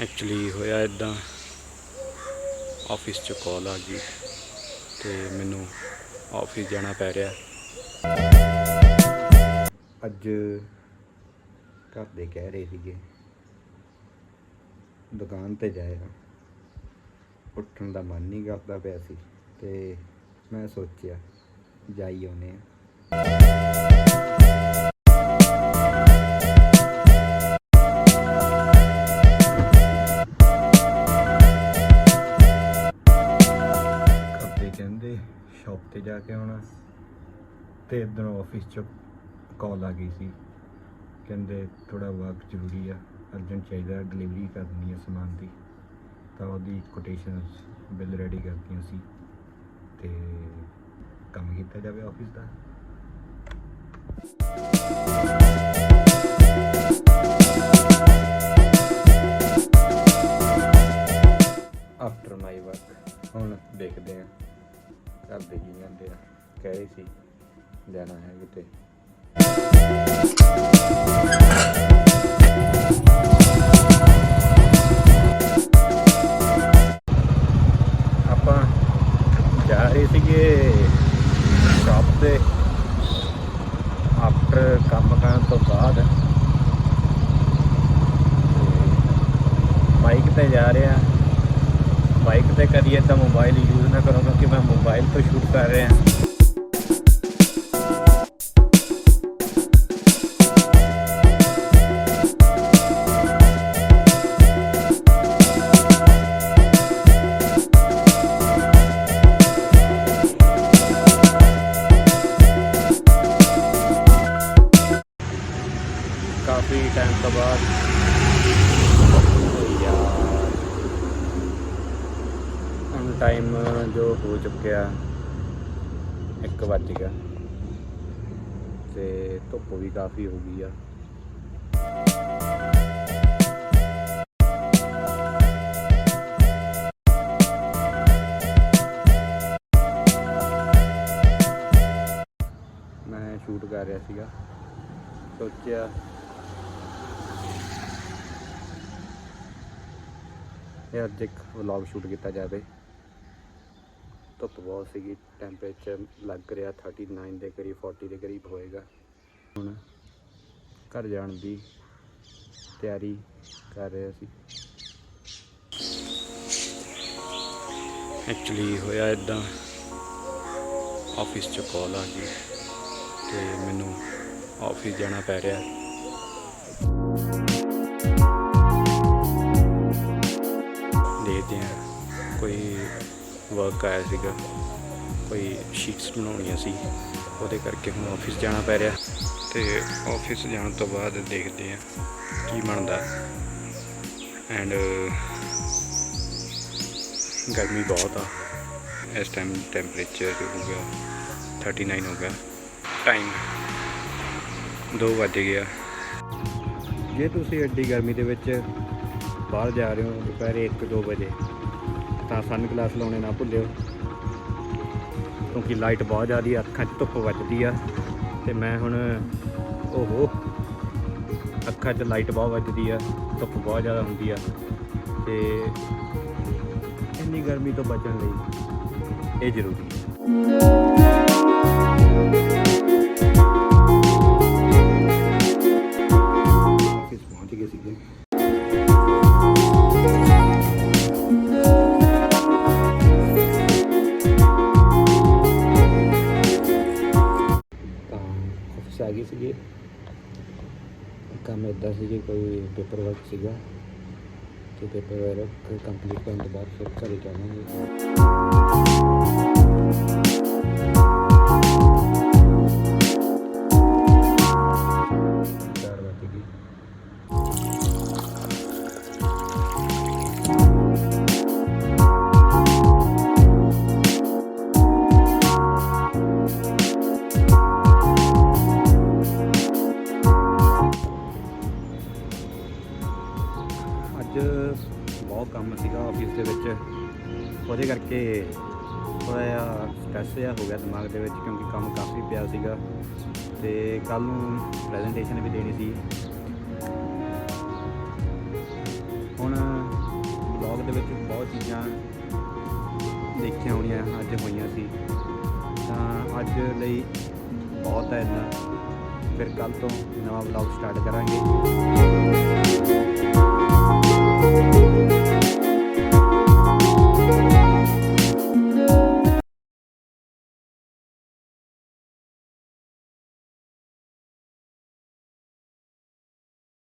Actually ਹੋਇਆ ਇੱਦਾਂ, office 'ਚ ਕਾਲ ਆ ਗਈ ਤੇ ਮੈਨੂੰ ਆਫਿਸ ਜਾਣਾ ਪੈ ਰਿਹਾ। ਅੱਜ ਘਰ ਦੇ ਕਹਿ ਰਹੇ ਸੀਗੇ ਦੁਕਾਨ ਤੇ ਜਾਏਗਾ, ਉੱਠਣ ਦਾ ਮਨ ਨਹੀਂ ਕਰਦਾ ਪਿਆ ਸੀ ਤੇ ਮੈਂ ਸੋਚਿਆ ਜਾਈ ਆਉਂਦੇ ਹਾਂ। ਕਹਿੰਦੇ ਸ਼ੌਪ ਤੇ ਜਾ ਕੇ ਆਉਣਾ ਤੇ ਇੱਧਰੋਂ ਆਫਿਸ 'ਚ ਕਾਲ ਆ ਗਈ ਸੀ, ਕਹਿੰਦੇ ਥੋੜ੍ਹਾ ਵਰਕ ਜ਼ਰੂਰੀ ਆ, ਅਰਜੈਂਟ ਚਾਹੀਦਾ, ਡਿਲੀਵਰੀ ਕਰਨੀ ਹੈ ਸਮਾਨ ਦੀ। ਤਾਂ ਉਹਦੀ ਕੋਟੇਸ਼ਨਸ ਬਿੱਲ ਰੈਡੀ ਕਰਤੀਆਂ ਸੀ ਤੇ ਕੰਮ ਕੀਤਾ ਜਾਵੇ office the. After my work ਹੁਣ ਦੇਖਦੇ ਹਾਂ ਕਰਦੇ ਕੀ ਜਾਂਦੇ ਆ। ਕਹਿ ਰਹੀ ਸੀ ਜਾਣਾ ਹੈ ਕਿਤੇ। ਆਪਾਂ ਜਾ ਰਹੇ ਸੀਗੇ ਸ਼ਾਪ ਤੇ ਆਫਟਰ ਕੰਮ ਕਰਨ ਤੋਂ ਬਾਅਦ। ਬਾਈਕ ਤੇ ਜਾ ਰਿਹਾ, ਬਾਈਕ ਤੇ ਕਰੀਏ ਤਾਂ ਮੋਬਾਈਲ ਯੂਜ਼ ਨਾ ਕਰੋ ਕਿਉਂਕਿ ਮੈਂ ਮੋਬਾਈਲ ਤੋਂ ਸ਼ੂਟ ਕਰ ਰਿਹਾ। ਕਾਫੀ ਟਾਈਮ ਤੋਂ ਬਾਅਦ ਹੁਣ ਟਾਈਮ ਜੋ ਹੋ ਚੁੱਕਿਆ 1 ਵੱਜ ਗਿਆ ਤੇ ਧੁੱਪ ਵੀ ਕਾਫੀ ਹੋ ਗਈ ਆ। ਮੈਂ ਸ਼ੂਟ ਕਰ ਰਿਹਾ ਸੀਗਾ, ਸੋਚਿਆ ਇਹ ਅੱਜ ਇੱਕ ਵਲੌਗ ਸ਼ੂਟ ਕੀਤਾ ਜਾਵੇ। ਧੁੱਪ ਬਹੁਤ ਸੀਗੀ, ਟੈਂਪਰੇਚਰ ਲੱਗ ਰਿਹਾ 39 ਦੇ ਕਰੀਬ 40 ਦੇ ਕਰੀਬ ਹੋਏਗਾ। ਹੁਣ ਘਰ ਜਾਣ ਦੀ ਤਿਆਰੀ ਕਰ ਰਿਹਾ ਸੀ। ਐਕਚੁਅਲੀ ਹੋਇਆ ਇੱਦਾਂ, ਆਫਿਸ 'ਚ ਕਾਲ ਆ ਗਈ ਤੇ ਮੈਨੂੰ ਆਫਿਸ ਜਾਣਾ ਪੈ ਰਿਹਾ। ਦੇਖਦੇ ਹਾਂ, ਕੋਈ ਵਰਕ ਆਇਆ ਸੀਗਾ, ਕੋਈ ਸ਼ੀਟਸ ਬਣਾਉਣੀਆਂ ਸੀ, ਉਹਦੇ ਕਰਕੇ ਹੁਣ ਆਫਿਸ ਜਾਣਾ ਪੈ ਰਿਹਾ। ਤੇ ਆਫਿਸ ਜਾਣ ਤੋਂ ਬਾਅਦ ਦੇਖਦੇ ਹਾਂ ਕੀ ਬਣਦਾ। ਐਂਡ ਗਰਮੀ ਬਹੁਤ ਆ ਇਸ ਟਾਈਮ, ਟੈਂਪਰੇਚਰ ਹੋ ਗਿਆ 39 ਹੋ ਗਿਆ। ਟਾਈਮ 2 ਵੱਜ ਗਿਆ। ਜੇ ਤੁਸੀਂ ਐਡੀ ਗਰਮੀ ਦੇ ਵਿੱਚ ਬਾਹਰ ਜਾ ਰਹੇ ਹੋ ਦੁਪਹਿਰੇ 1-2 ਵਜੇ ਤਾਂ ਸਨ ਗਲਾਸ ਲਾਉਣੇ ਨਾ ਭੁੱਲਿਓ ਕਿਉਂਕਿ ਲਾਈਟ ਬਹੁਤ ਜ਼ਿਆਦਾ ਅੱਖਾਂ 'ਚ ਧੁੱਪ ਵੱਜਦੀ ਆ। ਤੇ ਮੈਂ ਹੁਣ ਅੱਖਾਂ 'ਚ ਲਾਈਟ ਬਹੁਤ ਵੱਜਦੀ ਆ, ਧੁੱਪ ਬਹੁਤ ਜ਼ਿਆਦਾ ਹੁੰਦੀ ਆ ਤੇ ਇੰਨੀ ਗਰਮੀ ਤੋਂ ਬਚਣ ਲਈ ਇਹ ਜ਼ਰੂਰੀ ਹੈ। ਆਫਿਸ ਪਹੁੰਚ ਗਏ ਸੀਗੇ। ਆ ਗਈ ਸੀਗੀ, ਕੰਮ ਇੱਦਾਂ ਸੀ ਕਿ ਕੋਈ ਪੇਪਰ ਵਰਕ ਸੀਗਾ ਤੇ ਪੇਪਰ ਵਰਕ ਕੰਪਲੀਟ ਕਰਨ ਤੋਂ ਬਾਅਦ ਫਿਰ ਘਰੇ ਜਾਵਾਂਗੇ। 4 ਵੱਜ ਗਏ। ਅੱਜ ਬਹੁਤ ਕੰਮ ਸੀਗਾ ਆਫਿਸ ਦੇ ਵਿੱਚ, ਉਹਦੇ ਕਰਕੇ ਥੋੜ੍ਹਾ ਜਿਹਾ ਸਟ੍ਰੈਸ ਜਿਹਾ ਹੋ ਗਿਆ ਦਿਮਾਗ ਦੇ ਵਿੱਚ ਕਿਉਂਕਿ ਕੰਮ ਕਾਫੀ ਪਿਆ ਸੀਗਾ ਤੇ ਕੱਲ੍ਹ ਨੂੰ ਪ੍ਰੈਜੈਂਟੇਸ਼ਨ ਵੀ ਦੇਣੀ ਸੀ। ਹੁਣ ਦੇ ਵਿੱਚ ਬਹੁਤ ਚੀਜ਼ਾਂ ਦੇਖੀਆਂ ਹੋਣੀਆਂ ਅੱਜ ਹੋਈਆਂ ਸੀ, ਤਾਂ ਅੱਜ ਲਈ ਬਹੁਤ ਹੈ ਇੰਨਾ। ਫਿਰ ਕੱਲ੍ਹ ਤੋਂ ਨਵਾਂ ਵਲੌਗ ਸਟਾਰਟ ਕਰਾਂਗੇ।